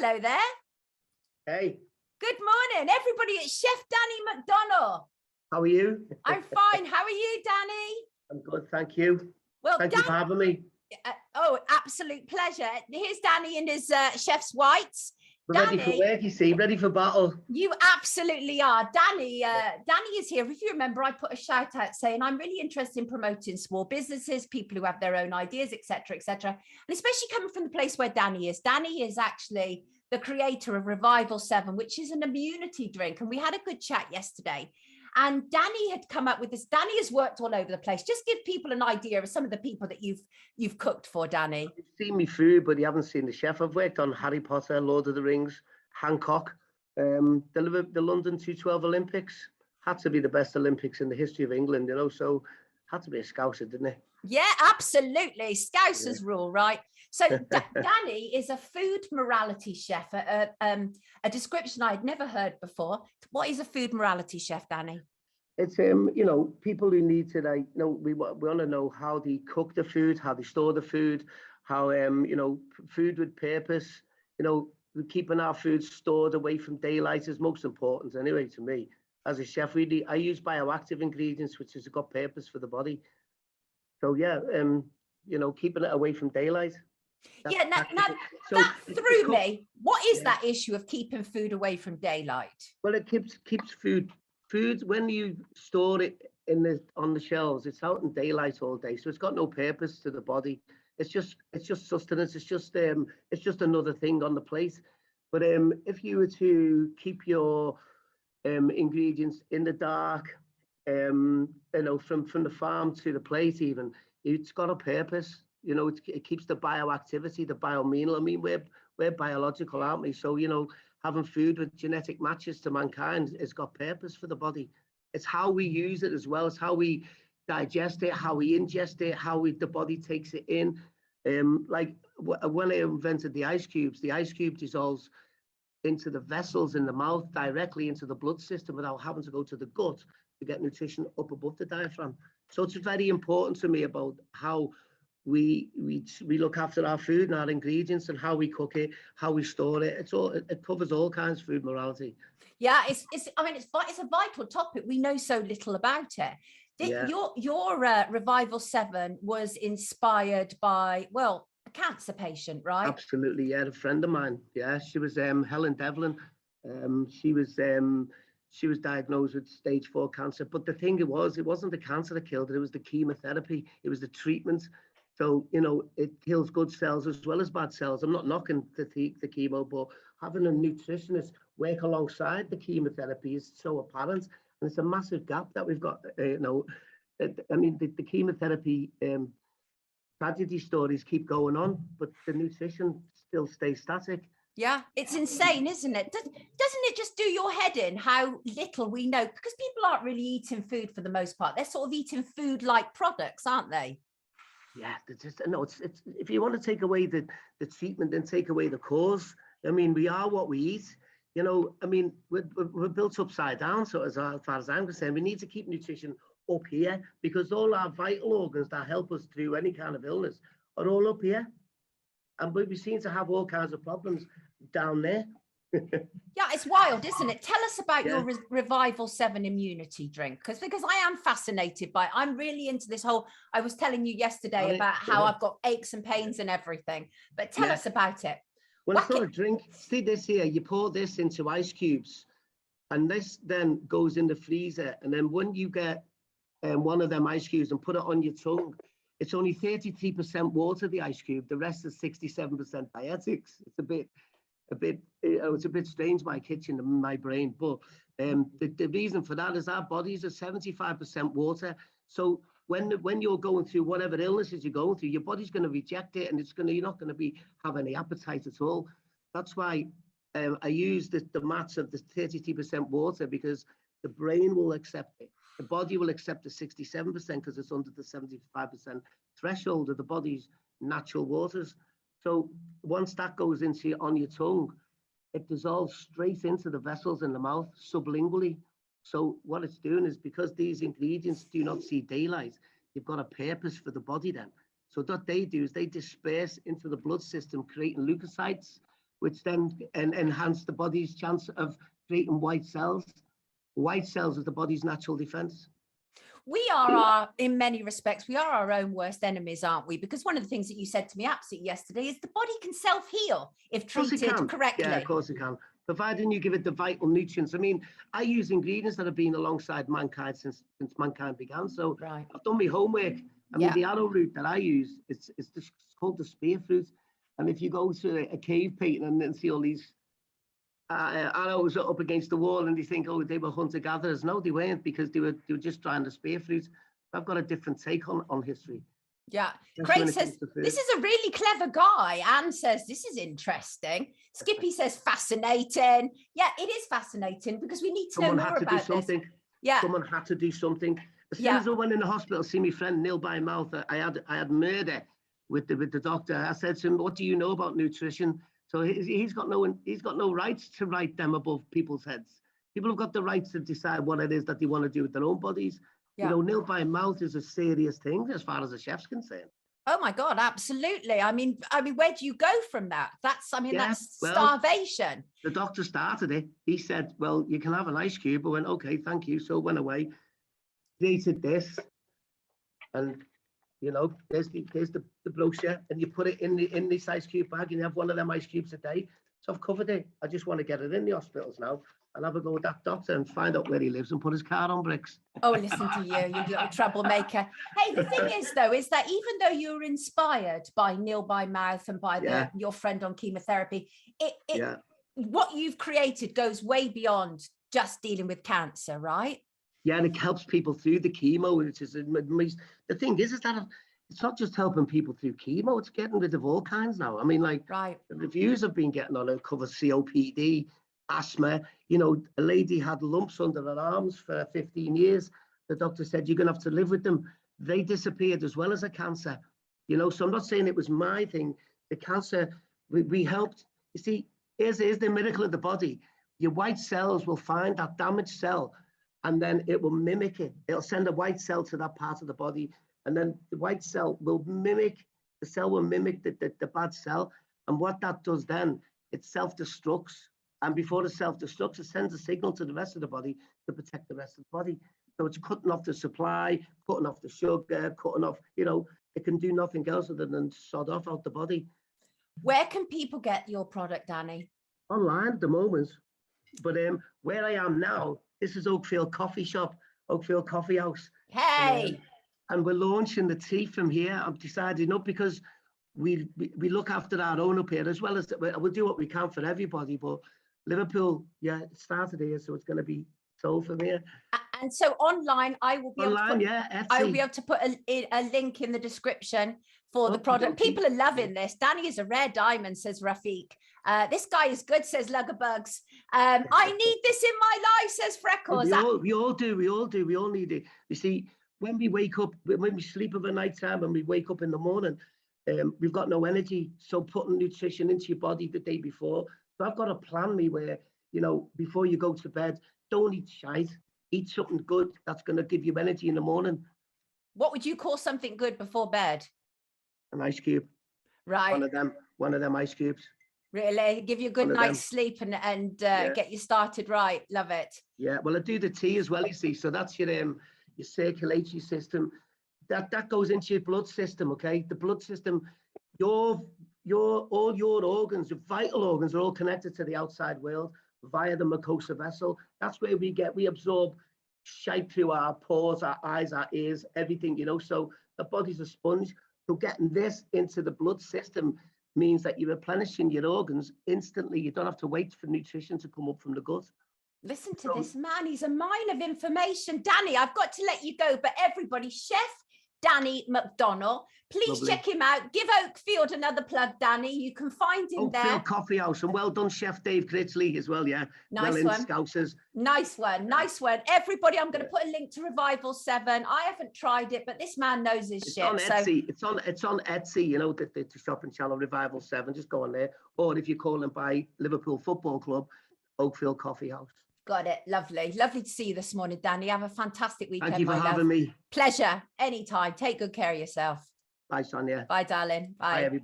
Hello there. Hey. Good morning, everybody. It's Chef Danny McDonnell. How are you? I'm fine. How are you, Danny? I'm good, thank you. Well, thank you for having me. Oh, absolute pleasure. Here's Danny in his chef's whites. We're Danny, ready for work, you see, ready for battle. You absolutely are. Danny is here. If you remember, I put a shout out saying I'm really interested in promoting small businesses, people who have their own ideas, etc., etc. And especially coming from the place where Danny is. Danny is actually the creator of Revival 7, which is an immunity drink. And we had a good chat yesterday. And Danny had come up with this. Danny has worked all over the place. Just give people an idea of some of the people that you've cooked for, Danny. You've seen me food, but you haven't seen the chef. I've worked on Harry Potter, Lord of the Rings, Hancock, the London 212 Olympics. Had to be the best Olympics in the history of England, you know, so had to be a Scouser, didn't it? Yeah, absolutely. Scousers rule, right? So Danny is a food morality chef, a description I'd never heard before. What is a food morality chef, Danny? It's you know, people who need to, like, you know, we want to know how they cook the food, how they store the food, how you know, food with purpose. You know, keeping our food stored away from daylight is most important anyway to me. As a chef, I use bioactive ingredients, which has got purpose for the body. So yeah, you know, keeping it away from daylight. Yeah, now that threw me. What is that issue of keeping food away from daylight? Well, it keeps food when you store it on the shelves. It's out in daylight all day, so it's got no purpose to the body. It's just sustenance. It's just another thing on the plate. But if you were to keep your ingredients in the dark, you know, from the farm to the plate, even, it's got a purpose. You know, it keeps the bioactivity, the biomineral. I mean, we're biological, aren't we? So, you know, having food with genetic matches to mankind has got purpose for the body. It's how we use it as well. It's how we digest it, how we ingest it, how the body takes it in. Like when I invented the ice cube dissolves into the vessels in the mouth, directly into the blood system without having to go to the gut to get nutrition up above the diaphragm. So it's very important to me about how we look after our food and our ingredients and how we cook it, how we store it. It covers all kinds of food morality. Yeah, it's a vital topic. We know so little about it. Yeah. Your Revival 7 was inspired by, well, a cancer patient, right? Absolutely, yeah, a friend of mine. Yeah, she was Helen Devlin. She was diagnosed with stage 4 cancer. But the thing it wasn't the cancer that killed her. It was the chemotherapy. It was the treatment. So, you know, it kills good cells as well as bad cells. I'm not knocking the chemo, but having a nutritionist work alongside the chemotherapy is so apparent. And it's a massive gap that we've got, you know. I mean, the chemotherapy tragedy stories keep going on, but the nutrition still stays static. Yeah, it's insane, isn't it? Doesn't it just do your head in how little we know? Because people aren't really eating food for the most part. They're sort of eating food-like products, aren't they? Yeah, it's if you want to take away the treatment, then take away the cause. I mean, we are what we eat. You know, I mean, we're built upside down. So as far as I'm concerned, we need to keep nutrition up here because all our vital organs that help us through any kind of illness are all up here. And we seem to have all kinds of problems down there. Yeah, it's wild, isn't it? Tell us about your Revival 7 immunity drink, because I am fascinated by it. I'm really into this whole, I was telling you yesterday about how I've got aches and pains and everything, but tell us about it. Well, it's not a drink. See this here, you pour this into ice cubes and this then goes in the freezer. And then when you get one of them ice cubes and put it on your tongue, it's only 33% water, the ice cube. The rest is 67% diuretics. It's a bit, it's a bit strange, my kitchen and my brain, but the reason for that is our bodies are 75% water. So when you're going through whatever illnesses you're going through, your body's going to reject it, and you're not going to have any appetite at all. That's why I use the maths of the 33% water, because the brain will accept it. The body will accept the 67% because it's under the 75% threshold of the body's natural waters. So once that goes on your tongue, it dissolves straight into the vessels in the mouth sublingually. So what it's doing is, because these ingredients do not see daylight, they've got a purpose for the body then. So what they do is they disperse into the blood system, creating leukocytes, which then enhance the body's chance of creating white cells. White cells is the body's natural defense. We are in many respects, we are our own worst enemies, aren't we? Because one of the things that you said to me absolutely yesterday is the body can self-heal if treated correctly. Yeah, of course it can. Providing you give it the vital nutrients. I mean, I use ingredients that have been alongside mankind since mankind began. So I've done my homework. I mean, the arrowroot that I use, it's called the spear fruit. And if you go to a cave painting and see all these arrows up against the wall and you think, oh, they were hunter-gatherers. No, they weren't, because they were just trying to spear fruit. I've got a different take on history. Yeah. Craig says, this is a really clever guy. Anne says, this is interesting. Skippy says, fascinating. Yeah, it is fascinating because we need to know more about this. Yeah. Someone had to do something. As soon as I went in the hospital, see my friend Neil by mouth, I had murder with the doctor. I said to him, what do you know about nutrition? So he's got no rights to write them above people's heads. People have got the right to decide what it is that they want to do with their own bodies. Yeah. You know, nil by mouth is a serious thing as far as a chef's concerned. Oh my God, absolutely. I mean, where do you go from that? That's starvation. The doctor started it. He said, well, you can have an ice cube. I went, okay, thank you. So went away, created this, and you know, there's the brochure, and you put it in this ice cube bag, and you have one of them ice cubes a day. So I've covered it. I just want to get it in the hospitals now and have a go with that doctor and find out where he lives and put his car on bricks. Oh, listen to you little troublemaker. Hey, the thing is, though, is that even though you're inspired by Neil by Mouth and by your friend on chemotherapy, what you've created goes way beyond just dealing with cancer, right? Yeah, and it helps people through the chemo, which is the thing is that it's not just helping people through chemo, it's getting rid of all kinds now. I mean, like, the reviews have been getting on it, covers COPD, asthma. You know, a lady had lumps under her arms for 15 years. The doctor said, you're going to have to live with them. They disappeared as well as a cancer. You know, so I'm not saying it was my thing. The cancer, we helped. You see, here's the miracle of the body. Your white cells will find that damaged cell, and then it will mimic it. It'll send a white cell to that part of the body, and then the white cell will mimic the bad cell. And what that does then, it self-destructs. And before it self-destructs, it sends a signal to the rest of the body to protect the rest of the body. So it's cutting off the supply, cutting off the sugar, cutting off, you know, it can do nothing else other than sod off out the body. Where can people get your product, Danny? Online at the moment. But where I am now, this is Oakfield Coffee Shop, Oakfield Coffee House. Hey! And we're launching the tea from here. I've decided, not because we look after our own up here, as well as we'll do what we can for everybody, but Liverpool, it started here, so it's going to be sold from here. And so online, I will be able to put a link in the description for the product. People are loving this. Danny is a rare diamond, says Rafiq. This guy is good, says Luggerbugs. I need this in my life, says Freckles. We all do. We all need it. You see, when we wake up, when we sleep over night time, and we wake up in the morning, we've got no energy. So putting nutrition into your body the day before. So I've got a plan where, you know, before you go to bed, don't eat shite. Eat something good that's going to give you energy in the morning. What would you call something good before bed? An ice cube. Right. One of them ice cubes. Really? Give you a good night's sleep and get you started right. Love it. Yeah. Well, I do the tea as well, you see. So that's your circulatory system. That goes into your blood system, okay? The blood system, all your organs, your vital organs are all connected to the outside world via the mucosa vessel. That's where we absorb shite through our pores, our eyes, our ears, everything, you know. So the body's a sponge. So getting this into the blood system means that you're replenishing your organs instantly. You don't have to wait for nutrition to come up from the gut. Listen to this man. He's a mine of information. Danny, I've got to let you go, but everybody, Chef Danny McDonnell, please check him out. Give Oakfield another plug, Danny. You can find him there. Oakfield Coffee House, and well done, Chef Dave Critchley as well. Yeah, nice one. Scousers. Nice one. Everybody, I'm going to put a link to Revival 7. I haven't tried it, but this man knows his shit. On Etsy. It's on Etsy. You know, the shopping channel Revival 7. Just go on there, or if you're calling by Liverpool Football Club, Oakfield Coffee House. Got it. Lovely to see you this morning, Danny. Have a fantastic weekend. Thank you for having me. Pleasure. Anytime. Take good care of yourself. Bye, Sonia. Bye, darling. Bye. Bye, everybody.